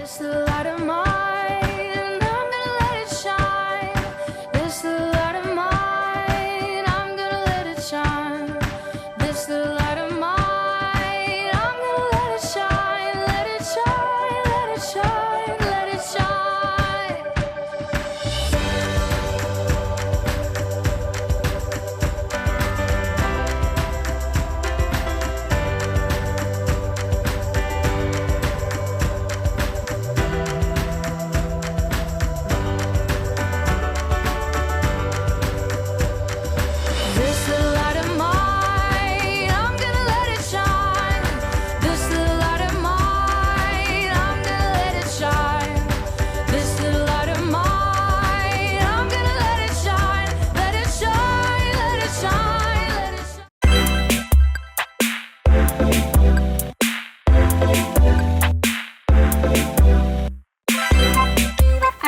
This little light of mine, I'm gonna let it shine. This little light of mine, I'm gonna let it shine. This little light of mine, I'm gonna let it shine. Let it shine, let it shine, let it shine. This little light of mine, I'm gonna let it shine. This little light of mine, I'm gonna let it shine. This little light of mine, I'm gonna let it shine. Let it shine, let it shine, let it shine.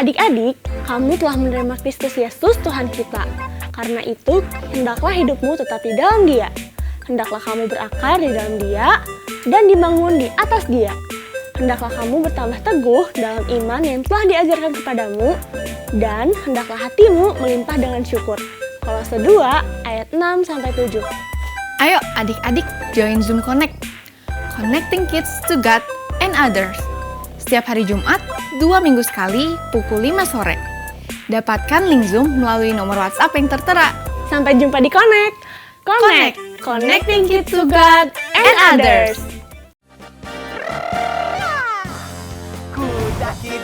Adik-adik, kamu telah menerima Kristus Yesus Tuhan kita. Karena itu, hendaklah hidupmu tetap di dalam Dia. Hendaklah kamu berakar di dalam Dia dan dibangun di atas Dia. Hendaklah kamu bertambah teguh dalam iman yang telah diajarkan kepadamu, dan hendaklah hatimu melimpah dengan syukur. Kolose 2 ayat 6-7. Ayo adik-adik join Zoom Connect. Connecting kids to God and others. Setiap hari Jumat, 2 minggu sekali, pukul 5 sore. Dapatkan link Zoom melalui nomor WhatsApp yang tertera. Sampai jumpa di Connect. Connect, connecting kids to God and others. Ku daki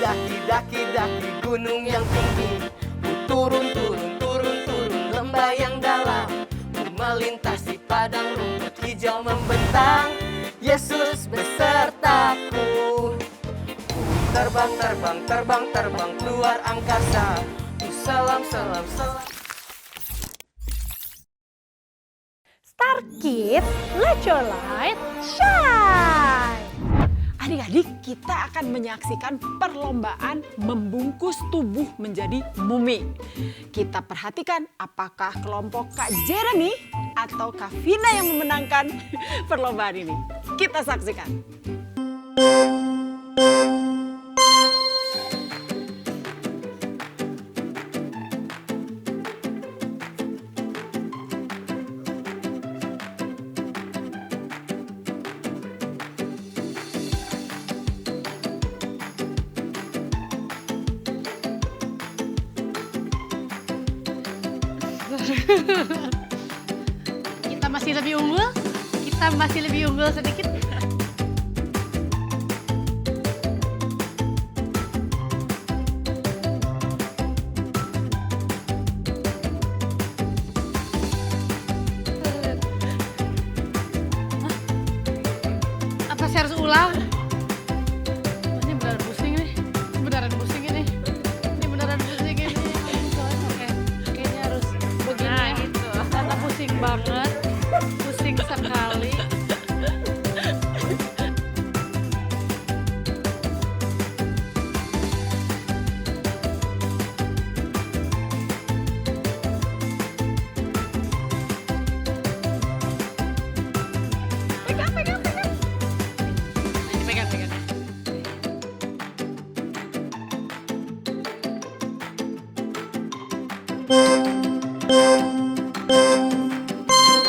gunung yang tinggi. Ku turun lembah yang dalam. Ku melintasi padang rumput hijau membentang. Yesus besertaku. Ku terbang keluar angkasa. Ku selam. Star Kids, let your light shine! Adik-adik, kita akan menyaksikan perlombaan membungkus tubuh menjadi mumi. Kita perhatikan apakah kelompok Kak Jeremy atau Kak Vina yang memenangkan perlombaan ini. Kita saksikan. Kita masih lebih unggul sedikit. Apa saya harus ulang? Ini beneran pusing nih. Ini beneran pusing ini. Oke, kayaknya harus begini. Nah, gitu. Karena pusing banget. Pusing sekali. Pegang. Pegang.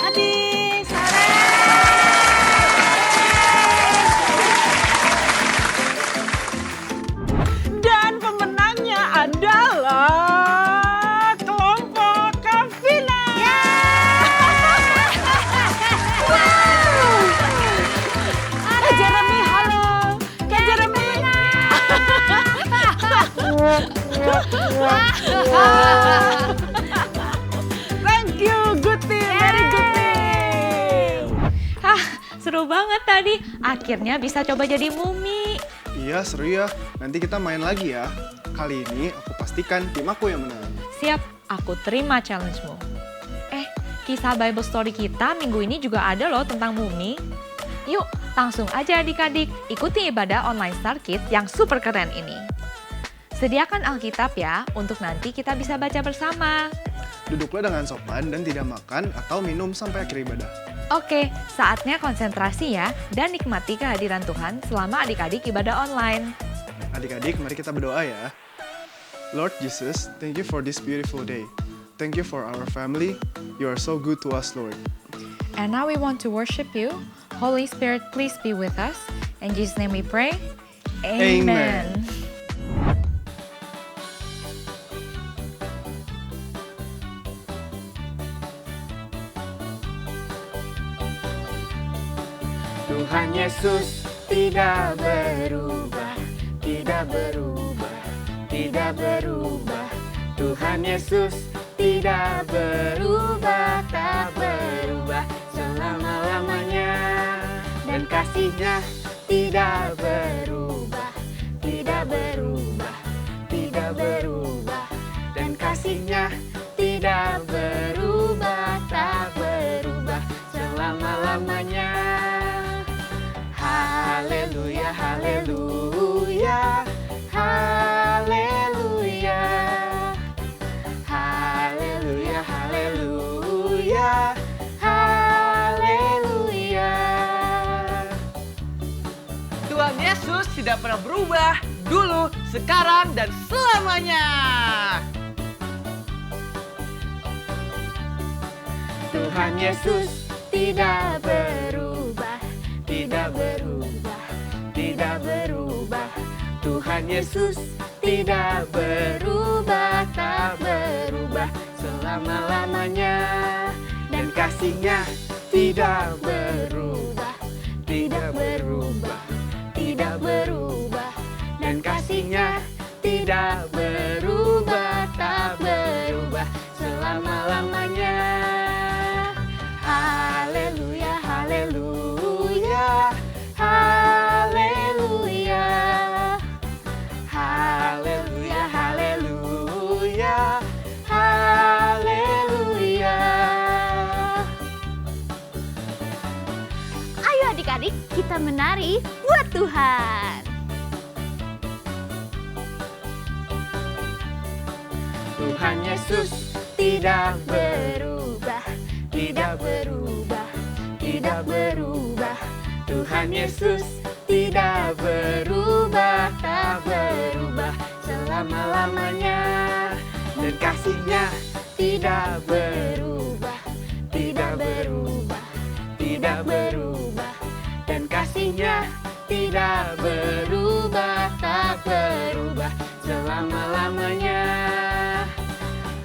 Adik, dan pemenangnya adalah kelompok Kak Vina. Kak Jeremy, halo. Kak Jeremy. Thank you, good team, very good team. Seru banget tadi. Akhirnya bisa coba jadi mumi. Iya, seru ya. Nanti kita main lagi ya. Kali ini aku pastikan tim aku yang menang. Siap, aku terima challenge-mu. Kisah Bible story kita minggu ini juga ada loh tentang mumi. Yuk, langsung aja adik-adik ikuti ibadah online Star Kids yang super keren ini. Sediakan Alkitab ya, untuk nanti kita bisa baca bersama. Duduklah dengan sopan dan tidak makan atau minum sampai akhir ibadah. Oke, saatnya konsentrasi ya, dan nikmati kehadiran Tuhan selama adik-adik ibadah online. Adik-adik, mari kita berdoa ya. Lord Jesus, thank you for this beautiful day. Thank you for our family. You are so good to us, Lord. And now we want to worship you. Holy Spirit, please be with us. In Jesus' name we pray. Amen. Tuhan Yesus tidak berubah, tidak berubah, tidak berubah. Tuhan Yesus tidak berubah, tak berubah selama-lamanya. Dan kasih-Nya tidak berubah, tidak berubah, tidak berubah. Dan kasih-Nya tidak berubah, tak berubah selama-lamanya. Haleluya, haleluya, haleluya, haleluya, haleluya, haleluya. Tuhan Yesus tidak pernah berubah dulu, sekarang, dan selamanya. Tuhan Yesus tidak berubah, tidak berubah, tidak berubah. Tuhan Yesus tidak berubah, tak berubah selama-lamanya. Dan kasih-Nya tidak berubah, tidak berubah, tidak berubah. Dan kasih-Nya tidak berubah, tak berubah selama-lamanya. Haleluya, haleluya, haleluya, haleluya, haleluya, haleluya. Ayo adik-adik, kita menari buat Tuhan. Tuhan Yesus tidak berubah, tidak berubah, tidak berubah. Tuhan Yesus tidak berubah, tak berubah selama-lamanya. Dan kasih-Nya tidak berubah, tidak berubah, tidak berubah. Dan kasih-Nya tidak berubah, tak berubah selama-lamanya.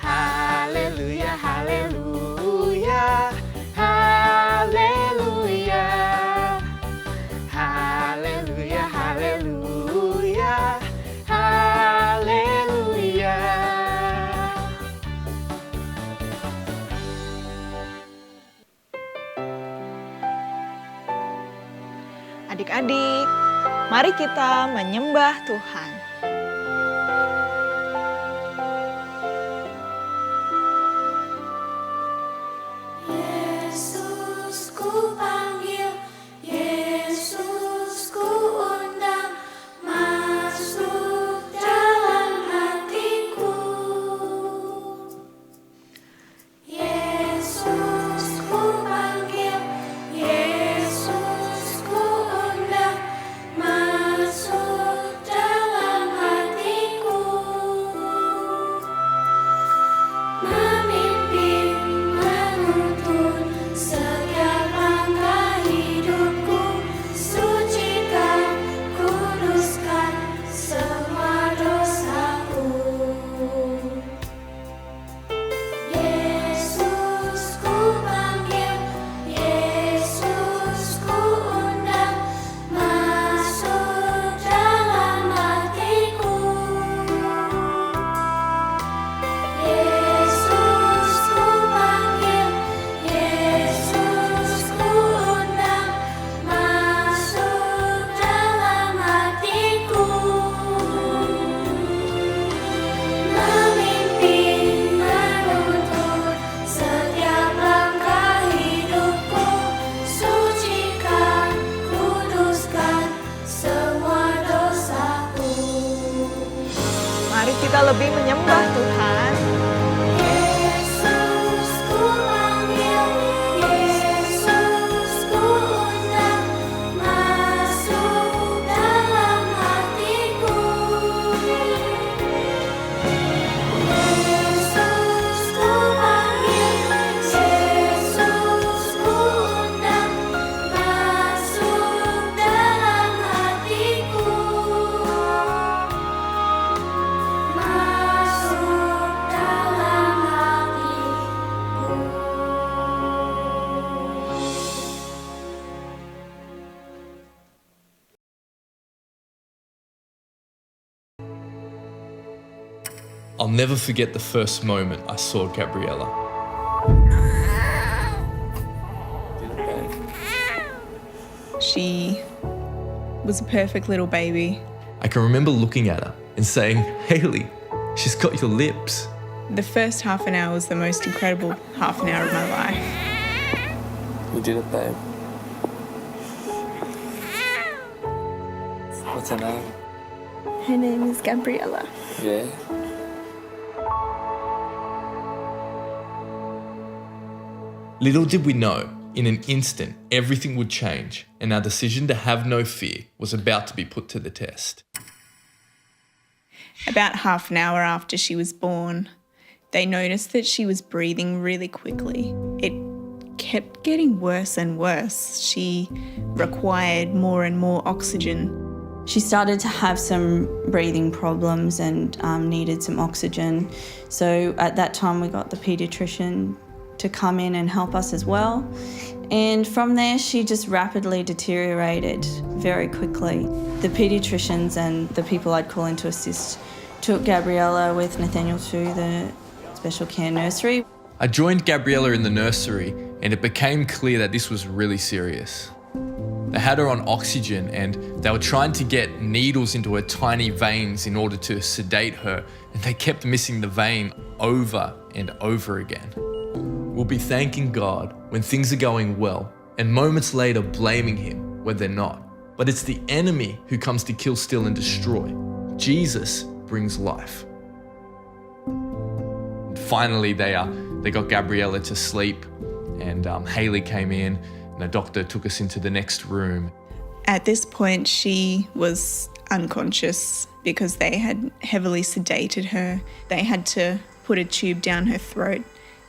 Haleluya, haleluya, haleluya, haleluya, haleluya, haleluya. Adik-adik, mari kita menyembah Tuhan. Yesus ku panggil, Yesus ku undang, masuk dalam hatiku. Yesus ku panggil, Yesus ku undang, masuk dalam hatiku. Memimpin, menuntun setiap langkah hidupku, sucikan, kuduskan semua dosaku. Yesus ku panggil, Yesus ku undang, masuk dalam hatiku. Yesus ku panggil, Yesus ku undang, masuk dalam hatiku. Memimpin, menuntun setiap langkah hidupku, sucikan, kuduskan semua dosaku. Mari kita lebih menyembah Tuhan. Yesus ku panggil, Yesus ku undang, masuk dalam hatiku. I'll never forget the first moment I saw Gabriella. She was a perfect little baby. I can remember looking at her and saying, Hayley, she's got your lips. The first half an hour was the most incredible half an hour of my life. You did it, babe. What's her name? Her name is Gabriella. Yeah. Little did we know, in an instant, everything would change, and our decision to have no fear was about to be put to the test. About half an hour after she was born, they noticed that she was breathing really quickly. It kept getting worse and worse. She required more and more oxygen. She started to have some breathing problems and needed some oxygen. So at that time we got the paediatrician to come in and help us as well. And from there she just rapidly deteriorated very quickly. The paediatricians and the people I'd call in to assist took Gabriella with Nathaniel to the special care nursery. I joined Gabriella in the nursery and it became clear that this was really serious. They had her on oxygen and they were trying to get needles into her tiny veins in order to sedate her, and they kept missing the vein over and over again. We'll be thanking God when things are going well and moments later blaming Him when they're not. But it's the enemy who comes to kill, steal and destroy. Jesus brings life. And finally, they got Gabriella to sleep, and Hayley came in and the doctor took us into the next room. At this point, she was unconscious because they had heavily sedated her. They had to put a tube down her throat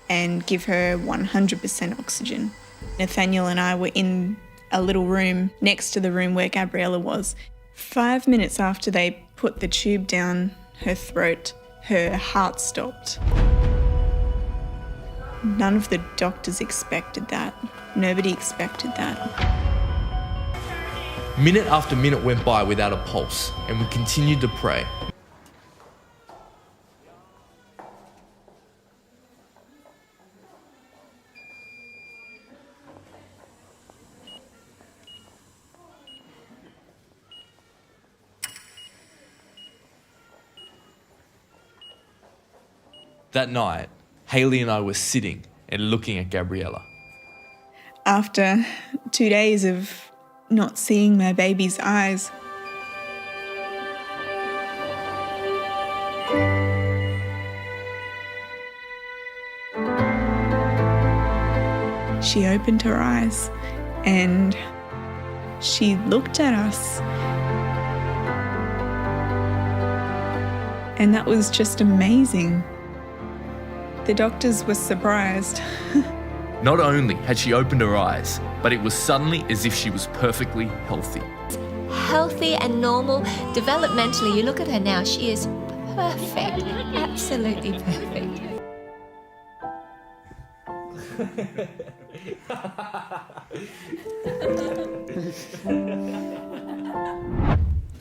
and give her 100% oxygen. Nathaniel and I were in a little room next to the room where Gabriella was. 5 minutes after they put the tube down her throat, her heart stopped. None of the doctors expected that. Nobody expected that. Minute after minute went by without a pulse, and we continued to pray. That night, Hayley and I were sitting and looking at Gabriella. After 2 days of not seeing my baby's eyes, she opened her eyes and she looked at us. And that was just amazing. The doctors were surprised. Not only had she opened her eyes, but it was suddenly as if she was perfectly healthy. Healthy and normal, developmentally. You look at her now, she is perfect, absolutely perfect.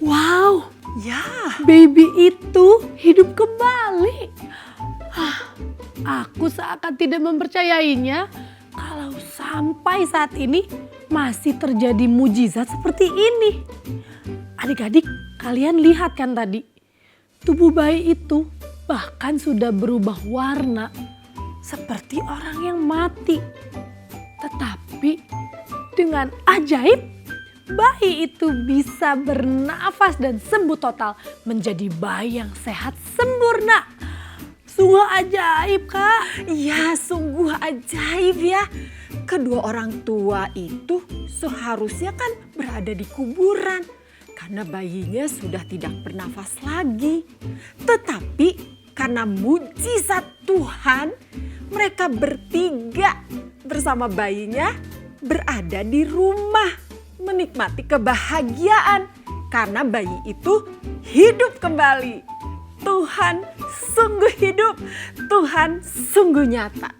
Wow, ya, baby itu hidup kembali. Aku seakan tidak mempercayainya kalau sampai saat ini masih terjadi mujizat seperti ini. Adik-adik, kalian lihat kan tadi, tubuh bayi itu bahkan sudah berubah warna seperti orang yang mati. Tetapi dengan ajaib, bayi itu bisa bernafas dan sembuh total menjadi bayi yang sehat sempurna. Sungguh ajaib, Kak. Iya, sungguh ajaib ya. Kedua orang tua itu seharusnya kan berada di kuburan karena bayinya sudah tidak bernafas lagi. Tetapi karena mujizat Tuhan, mereka bertiga bersama bayinya berada di rumah menikmati kebahagiaan karena bayi itu hidup kembali. Tuhan sungguh hidup, Tuhan sungguh nyata.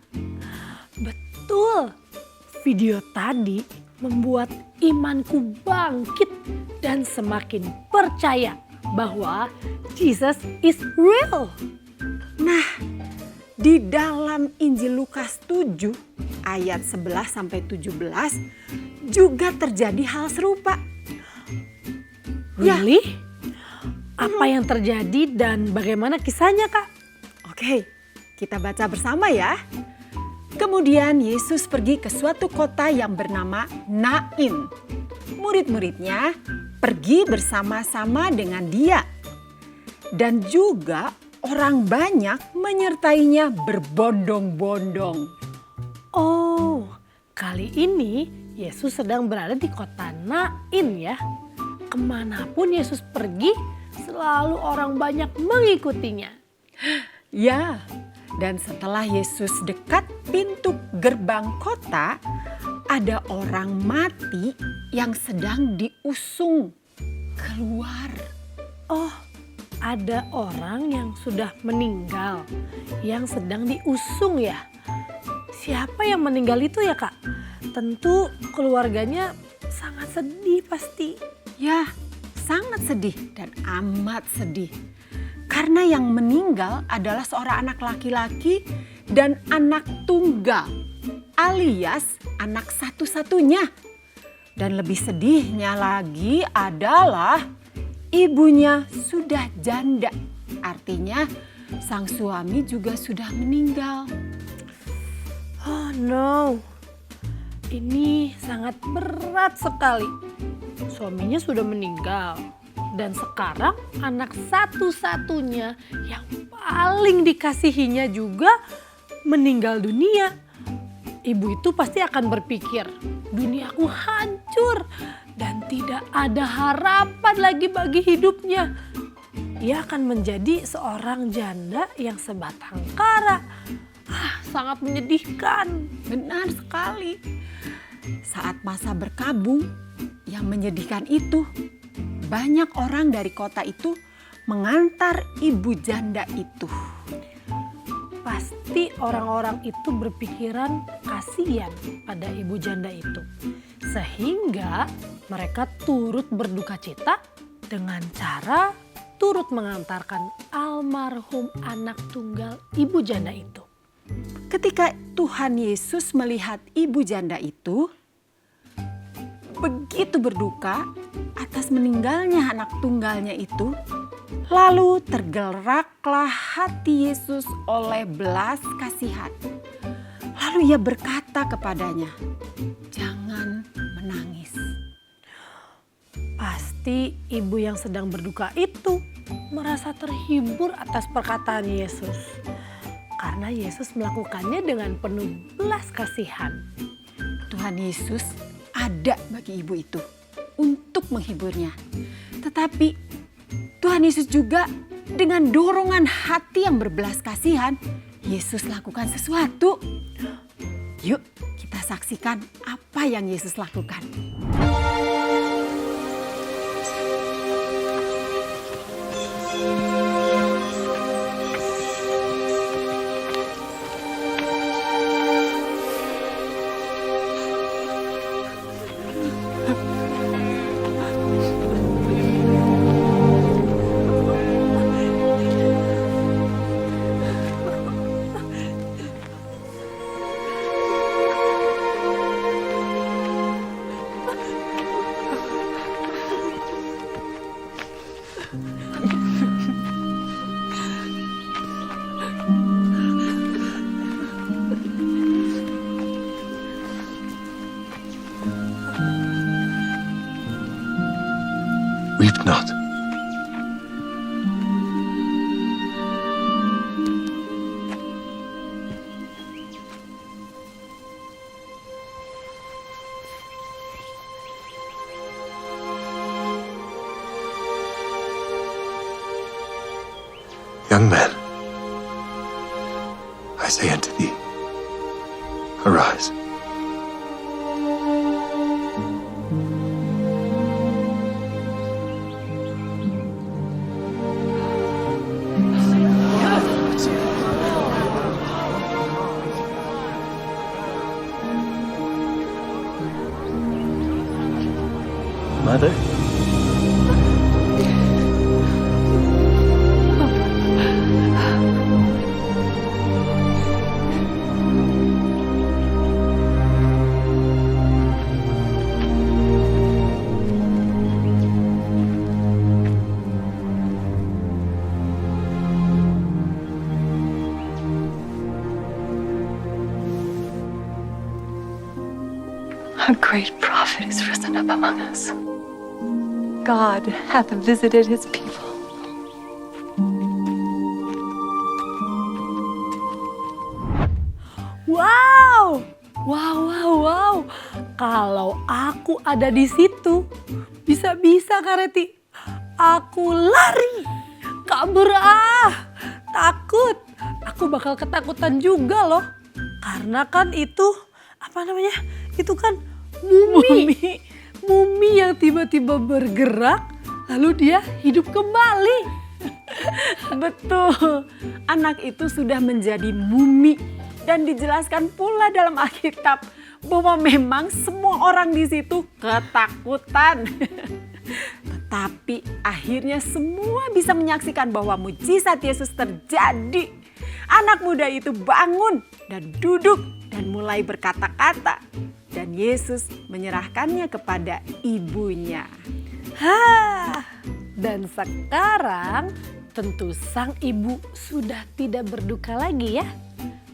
Betul, video tadi membuat imanku bangkit dan semakin percaya bahwa Jesus is real. Nah, di dalam Injil Lukas 7 ayat 11 sampai 17 juga terjadi hal serupa. Really? Apa yang terjadi dan bagaimana kisahnya, Kak? Oke, kita baca bersama ya. Kemudian Yesus pergi ke suatu kota yang bernama Nain. Murid-muridnya pergi bersama-sama dengan dia. Dan juga orang banyak menyertainya berbondong-bondong. Oh, kali ini Yesus sedang berada di kota Nain ya. Kemanapun Yesus pergi, selalu orang banyak mengikutinya. Ya, dan setelah Yesus dekat pintu gerbang kota, ada orang mati yang sedang diusung keluar. Oh, ada orang yang sudah meninggal, yang sedang diusung ya. Siapa yang meninggal itu ya, Kak? Tentu keluarganya sangat sedih pasti. Ya, sangat sedih dan amat sedih. Karena yang meninggal adalah seorang anak laki-laki dan anak tunggal, alias anak satu-satunya. Dan lebih sedihnya lagi adalah ibunya sudah janda. Artinya sang suami juga sudah meninggal. Oh no, ini sangat berat sekali. Suaminya sudah meninggal. Dan sekarang anak satu-satunya yang paling dikasihinya juga meninggal dunia. Ibu itu pasti akan berpikir, duniaku hancur dan tidak ada harapan lagi bagi hidupnya. Ia akan menjadi seorang janda yang sebatang kara. Sangat menyedihkan. Benar sekali. Saat masa berkabung yang menyedihkan itu, banyak orang dari kota itu mengantar ibu janda itu. Pasti orang-orang itu berpikiran kasihan pada ibu janda itu. Sehingga mereka turut berduka cita dengan cara turut mengantarkan almarhum anak tunggal ibu janda itu. Ketika Tuhan Yesus melihat ibu janda itu, begitu berduka atas meninggalnya anak tunggalnya itu, lalu tergeraklah hati Yesus oleh belas kasihan. Lalu ia berkata kepadanya, "Jangan menangis." Pasti ibu yang sedang berduka itu merasa terhibur atas perkataan Yesus. Karena Yesus melakukannya dengan penuh belas kasihan. Tuhan Yesus ada bagi ibu itu untuk menghiburnya. Tetapi Tuhan Yesus juga dengan dorongan hati yang berbelas kasihan, Yesus lakukan sesuatu. Yuk kita saksikan apa yang Yesus lakukan. Weep not. Young man, I say unto thee, arise. Mother? A great prophet is risen up among us. God hath visited his people. Wow, wow, wow, wow. Kalau aku ada di situ, bisa-bisa Kak Reti, aku lari, kabur takut. Aku bakal ketakutan juga loh. Karena kan itu, apa namanya, itu kan mumi. Mumi yang tiba-tiba bergerak, lalu dia hidup kembali. Betul, anak itu sudah menjadi mumi. Dan dijelaskan pula dalam Alkitab bahwa memang semua orang di situ ketakutan. Tetapi akhirnya semua bisa menyaksikan bahwa mujizat Yesus terjadi. Anak muda itu bangun dan duduk dan mulai berkata-kata. Dan Yesus menyerahkannya kepada ibunya. Dan sekarang tentu sang ibu sudah tidak berduka lagi ya.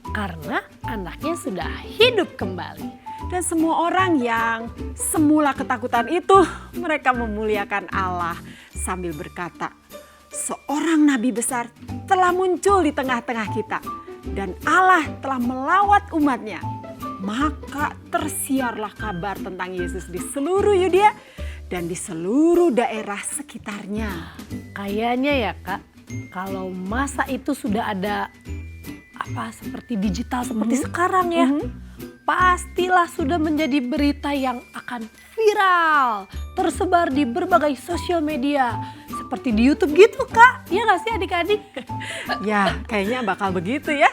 Karena anaknya sudah hidup kembali. Dan semua orang yang semula ketakutan itu, mereka memuliakan Allah sambil berkata, seorang nabi besar telah muncul di tengah-tengah kita. Dan Allah telah melawat umatnya. Maka tersiarlah kabar tentang Yesus di seluruh Yudea dan di seluruh daerah sekitarnya. Kayaknya ya Kak, kalau masa itu sudah ada seperti digital seperti sekarang ya, pastilah sudah menjadi berita yang akan viral, tersebar di berbagai sosial media, seperti di YouTube gitu Kak. Ya nggak sih adik-adik? Ya kayaknya bakal begitu ya.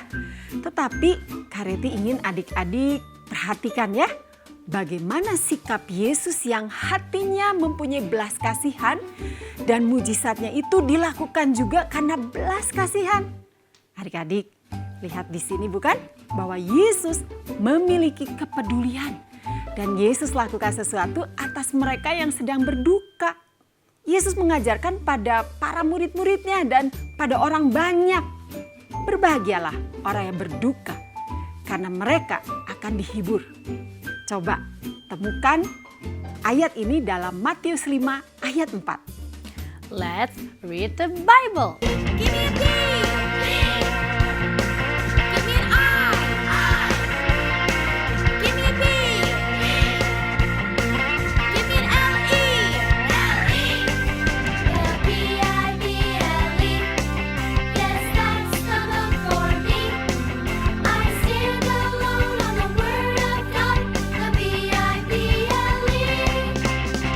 Tetapi Kak Reti ingin adik-adik perhatikan ya, bagaimana sikap Yesus yang hatinya mempunyai belas kasihan dan mujizatnya itu dilakukan juga karena belas kasihan. Adik-adik, lihat di sini bukan bahwa Yesus memiliki kepedulian dan Yesus lakukan sesuatu atas mereka yang sedang berduka. Yesus mengajarkan pada para murid-muridnya dan pada orang banyak. Berbahagialah orang yang berduka karena mereka akan dihibur. Coba temukan ayat ini dalam Matius 5 ayat 4. Let's read the Bible. Give me a D. Give me an I. Give me a B. Give me an L-E. L-E-B-I-B-L-E. Yes, that's the book for me. I stand alone on the word of God. The B-I-B-L-E.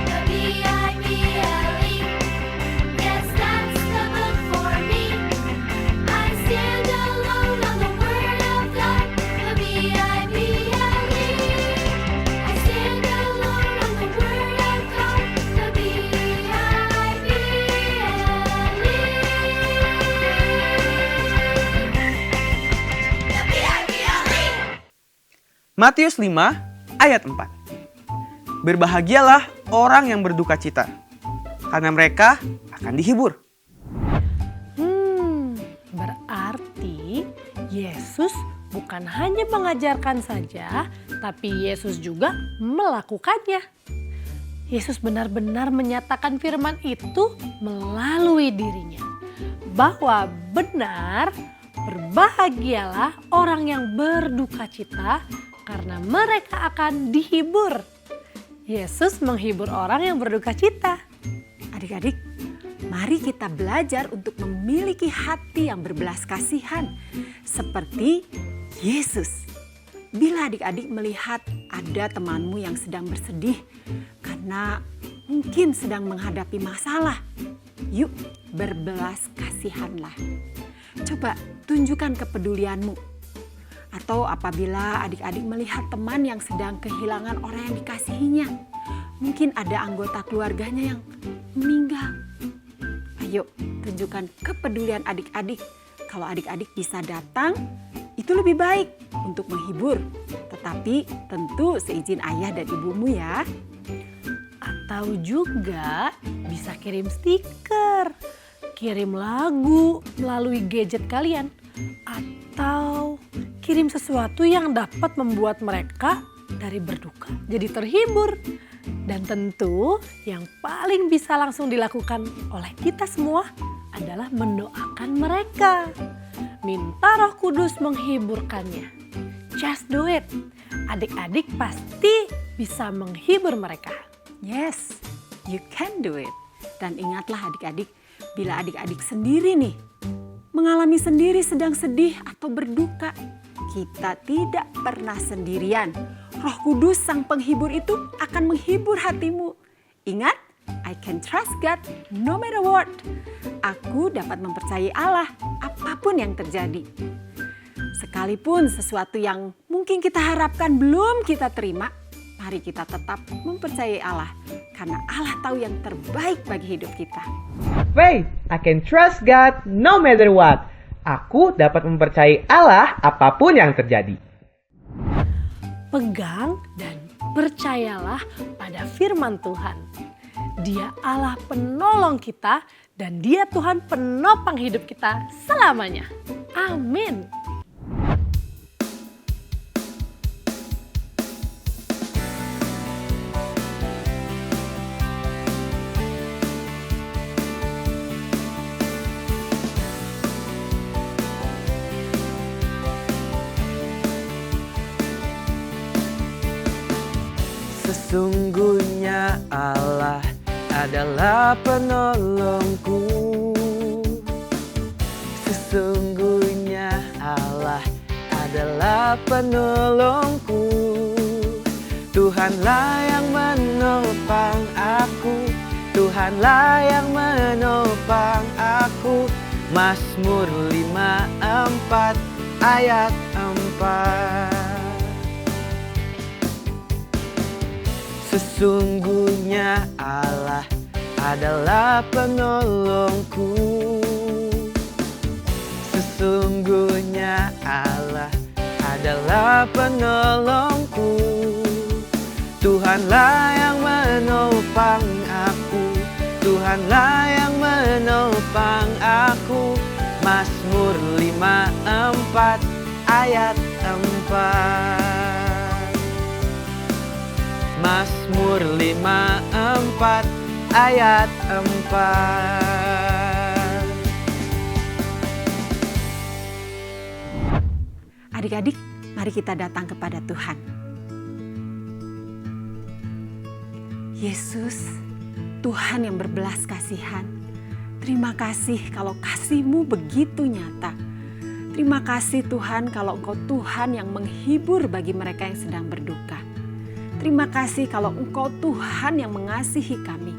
The B-I-B-L-E. Yes, that's the book for me. I stand alone on the word of God. The B-I-B-L-E. I stand alone on the word of God. The B-I-B-L-E. Matius 5 ayat 4. Berbahagialah orang yang berduka cita, karena mereka akan dihibur. Berarti Yesus bukan hanya mengajarkan saja, tapi Yesus juga melakukannya. Yesus benar-benar menyatakan firman itu melalui dirinya. Bahwa benar, berbahagialah orang yang berduka cita karena mereka akan dihibur. Yesus menghibur orang yang berduka cita. Adik-adik, mari kita belajar untuk memiliki hati yang berbelas kasihan seperti Yesus. Bila adik-adik melihat ada temanmu yang sedang bersedih karena mungkin sedang menghadapi masalah, yuk berbelas kasihanlah. Coba tunjukkan kepedulianmu. Atau apabila adik-adik melihat teman yang sedang kehilangan orang yang dikasihinya, mungkin ada anggota keluarganya yang meninggal. Ayo tunjukkan kepedulian adik-adik. Kalau adik-adik bisa datang, itu lebih baik untuk menghibur. Tetapi tentu seizin ayah dan ibumu ya. Atau juga bisa kirim stiker, kirim lagu melalui gadget kalian. Atau kirim sesuatu yang dapat membuat mereka dari berduka jadi terhibur. Dan tentu yang paling bisa langsung dilakukan oleh kita semua adalah mendoakan mereka. Minta Roh Kudus menghiburkannya. Just do it. Adik-adik pasti bisa menghibur mereka. Yes, you can do it. Dan ingatlah adik-adik, bila adik-adik sendiri nih, mengalami sendiri sedang sedih atau berduka, kita tidak pernah sendirian. Roh Kudus sang penghibur itu akan menghibur hatimu. Ingat, I can trust God no matter what. Aku dapat mempercayai Allah apapun yang terjadi. Sekalipun sesuatu yang mungkin kita harapkan belum kita terima, mari kita tetap mempercayai Allah. Karena Allah tahu yang terbaik bagi hidup kita. Faith, I can trust God no matter what. Aku dapat mempercayai Allah apapun yang terjadi. Pegang dan percayalah pada firman Tuhan. Dia Allah penolong kita dan Dia Tuhan penopang hidup kita selamanya. Amin. Sesungguhnya Allah adalah penolongku. Sesungguhnya Allah adalah penolongku. Tuhanlah yang menopang aku. Tuhanlah yang menopang aku. Mazmur 54 ayat 4. Sesungguhnya Allah adalah penolongku. Sesungguhnya Allah adalah penolongku. Tuhanlah yang menopang aku. Tuhanlah yang menopang aku. Mazmur 54 ayat 4. Mazmur 54 ayat 4. Adik-adik, mari kita datang kepada Tuhan. Yesus, Tuhan yang berbelas kasihan. Terima kasih kalau kasih-Mu begitu nyata. Terima kasih Tuhan kalau Engkau Tuhan yang menghibur bagi mereka yang sedang berduka. Terima kasih kalau Engkau Tuhan yang mengasihi kami.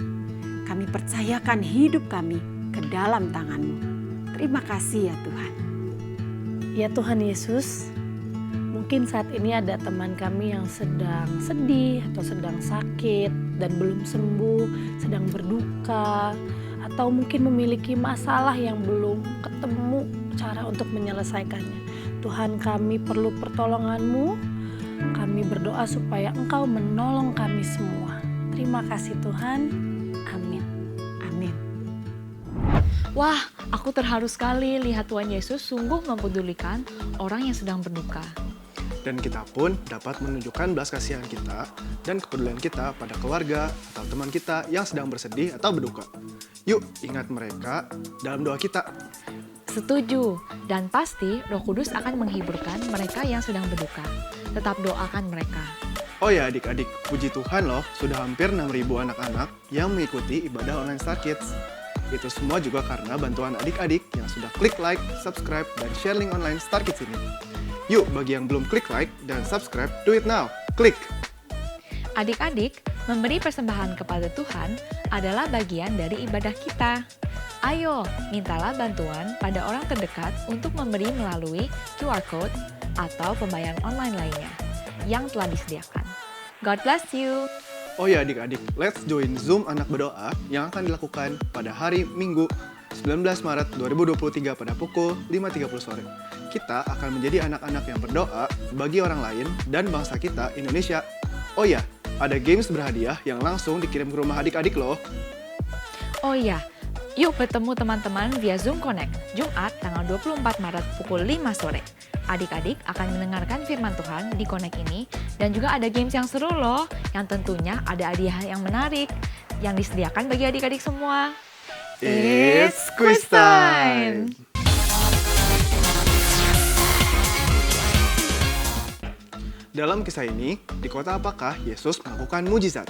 Kami percayakan hidup kami ke dalam tangan-Mu. Terima kasih ya Tuhan. Ya Tuhan Yesus, mungkin saat ini ada teman kami yang sedang sedih atau sedang sakit dan belum sembuh, sedang berduka, atau mungkin memiliki masalah yang belum ketemu cara untuk menyelesaikannya. Tuhan, kami perlu pertolongan-Mu. Kami berdoa supaya Engkau menolong kami semua. Terima kasih Tuhan. Amin. Amin. Wah, aku terharu sekali lihat Tuhan Yesus sungguh mempedulikan orang yang sedang berduka. Dan kita pun dapat menunjukkan belas kasihan kita dan kepedulian kita pada keluarga atau teman kita yang sedang bersedih atau berduka. Yuk, ingat mereka dalam doa kita. Setuju, dan pasti Roh Kudus akan menghiburkan mereka yang sedang berduka. Tetap doakan mereka. Oh ya adik-adik, puji Tuhan loh, sudah hampir 6.000 anak-anak yang mengikuti ibadah online Star Kids. Itu semua juga karena bantuan adik-adik yang sudah klik like, subscribe, dan share link online Star Kids ini. Yuk, bagi yang belum klik like dan subscribe, do it now. Klik! Adik-adik, memberi persembahan kepada Tuhan adalah bagian dari ibadah kita. Ayo, mintalah bantuan pada orang terdekat untuk memberi melalui QR Code atau pembayaran online lainnya yang telah disediakan. God bless you! Oh ya adik-adik, let's join Zoom Anak Berdoa yang akan dilakukan pada hari Minggu 19 Maret 2023 pada pukul 5.30 sore. Kita akan menjadi anak-anak yang berdoa bagi orang lain dan bangsa kita, Indonesia. Oh ya, ada games berhadiah yang langsung dikirim ke rumah adik-adik loh. Oh iya, Yuk bertemu teman-teman via Zoom Connect, Jumat tanggal 24 Maret pukul 5 sore. Adik-adik akan mendengarkan firman Tuhan di Connect ini dan juga ada games yang seru loh, yang tentunya ada hadiah yang menarik yang disediakan bagi adik-adik semua. It's quiz time! Dalam kisah ini, di kota apakah Yesus melakukan mujizat?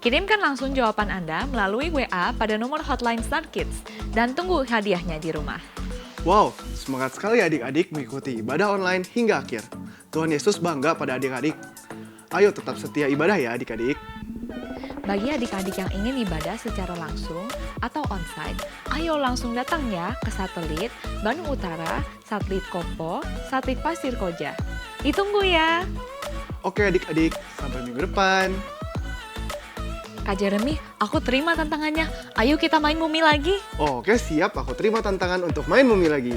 Kirimkan langsung jawaban Anda melalui WA pada nomor hotline Star Kids dan tunggu hadiahnya di rumah. Wow, semangat sekali adik-adik mengikuti ibadah online hingga akhir. Tuhan Yesus bangga pada adik-adik. Ayo tetap setia ibadah ya adik-adik. Bagi adik-adik yang ingin ibadah secara langsung atau onsite, ayo langsung datang ya ke satelit Bandung Utara, satelit Kopo, satelit Pasir Koja. Ditunggu ya. Oke adik-adik, sampai minggu depan. Kak Jeremy, aku terima tantangannya. Ayo kita main Mumi lagi. Oke siap, aku terima tantangan untuk main Mumi lagi.